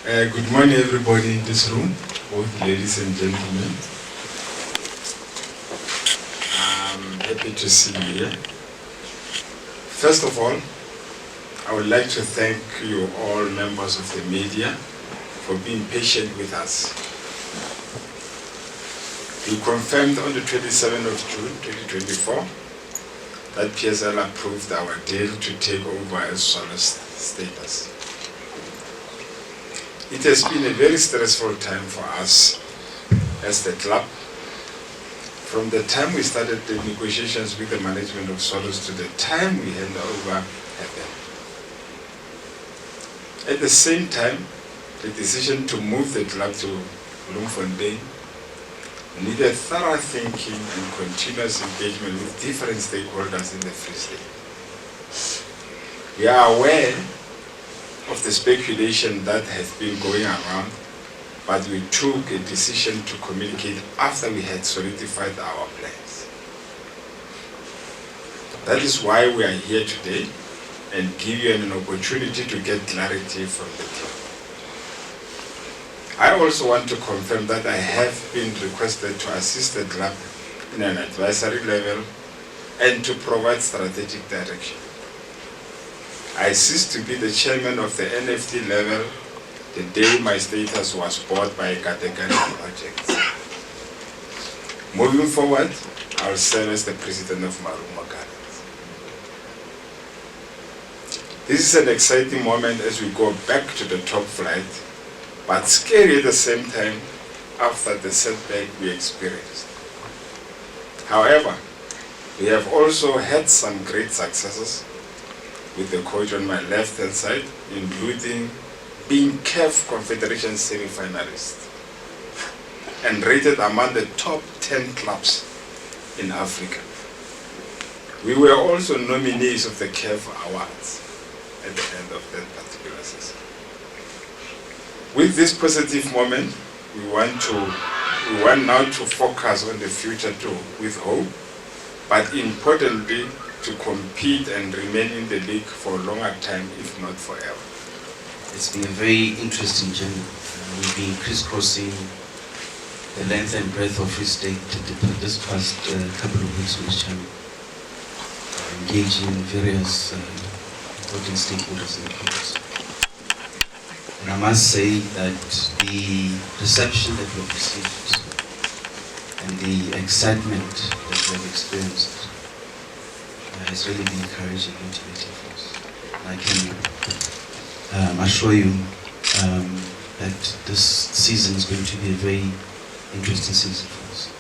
Good morning, everybody in this room, both ladies and gentlemen. I'm happy to see you here. First of all, I would like to thank you all members of the media for being patient with us. We confirmed on the 27th of June 2024 that PSL approved our deal to take over as Swallows status. It has been a very stressful time for us as the club. From the time we started the negotiations with the management of Swallows to the time we hand over happened. At the same time, the decision to move the club to Bloemfontein needed thorough thinking and continuous engagement with different stakeholders in the Free State. We are aware of the speculation that has been going around, but we took a decision to communicate after we had solidified our plans. That is why we are here today and give you an opportunity to get clarity from the club. I also want to confirm that I have been requested to assist the club in an advisory level and to provide strategic direction. I ceased to be the chairman of the NFT level the day my status was bought by Katekani Projects. Moving forward, I will serve as the president of Marumo Gardens. This is an exciting moment as we go back to the top flight, but scary at the same time after the setback we experienced. However, we have also had some great successes with the coach on my left-hand side, including being CAF Confederation semi-finalist and rated among the top 10 clubs in Africa. We were also nominees of the CAF Awards at the end of that particular season. With this positive moment, we want now to focus on the future too, with hope, but importantly, to compete and remain in the league for a longer time, if not forever. It's been a very interesting journey. We've been crisscrossing the length and breadth of Free State this past couple of weeks on this channel, engaging various important stakeholders in the process. And I must say that the reception that we've received and the excitement that we have experienced has really been encouraging and motivating for us. I can assure you that this season is going to be a very interesting season for us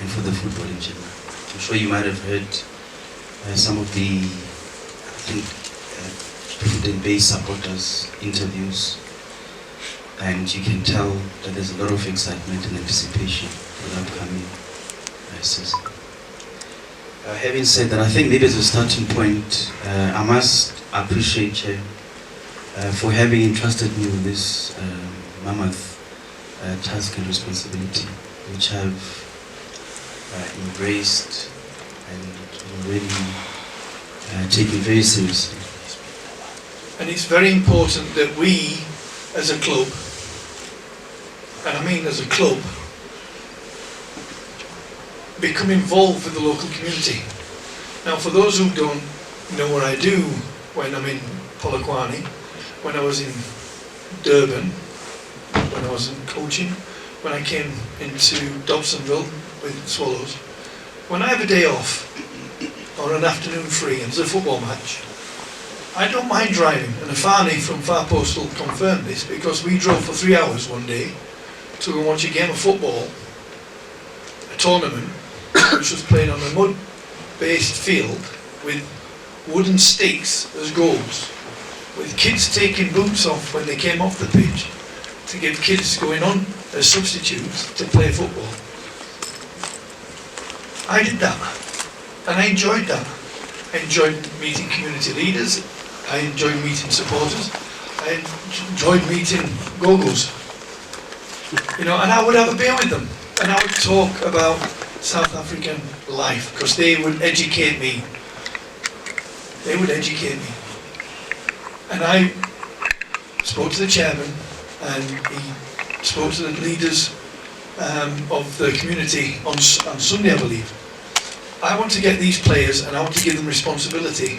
and for the football in general. I'm sure you might have heard some of the President-based supporters interviews, and you can tell that there's a lot of excitement and anticipation for the upcoming season. Having said that, I think maybe as a starting point, I must appreciate Chair for having entrusted me with this mammoth task and responsibility, which I've embraced and already taken very seriously. And it's very important that we, as a club, and I mean as a club, become involved with the local community. Now, for those who don't know what I do when I'm in Polokwane, when I was in Durban, when I was in coaching, when I came into Dobsonville with Swallows, when I have a day off or an afternoon free and there's a football match, I don't mind driving. And Afani from Far Post will confirm this, because we drove for 3 hours one day to go watch a game of football, a tournament, which was played on a mud-based field with wooden stakes as goals, with kids taking boots off when they came off the pitch to give kids going on as substitutes to play football. I did that, and I enjoyed that. I enjoyed meeting community leaders, I enjoyed meeting supporters, I enjoyed meeting go-go's. You know, and I would have a beer with them, and I would talk about South African life, because they would educate me. They would educate me. And I spoke to the chairman, and he spoke to the leaders of the community on Sunday, I believe. I want to get these players, and I want to give them responsibility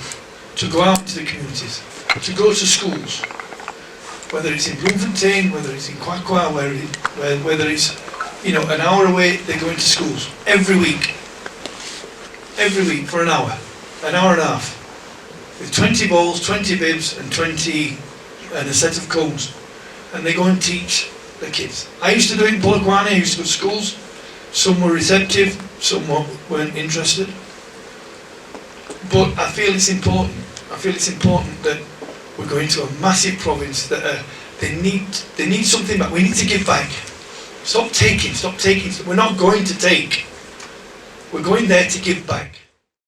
to go out into the communities, to go to schools, whether it's in Bloemfontein, whether it's in Kwakwa, whether it's, you know, an hour away, they go into schools every week for an hour and a half, with 20 balls, 20 bibs, and a set of cones, and they go and teach the kids. I used to do it in Polokwane. I used to go to schools. Some were receptive, some weren't interested. But I feel it's important. I feel it's important that we're going to a massive province that they need something back. We need to give back. Stop taking. We're not going to take. We're going there to give back.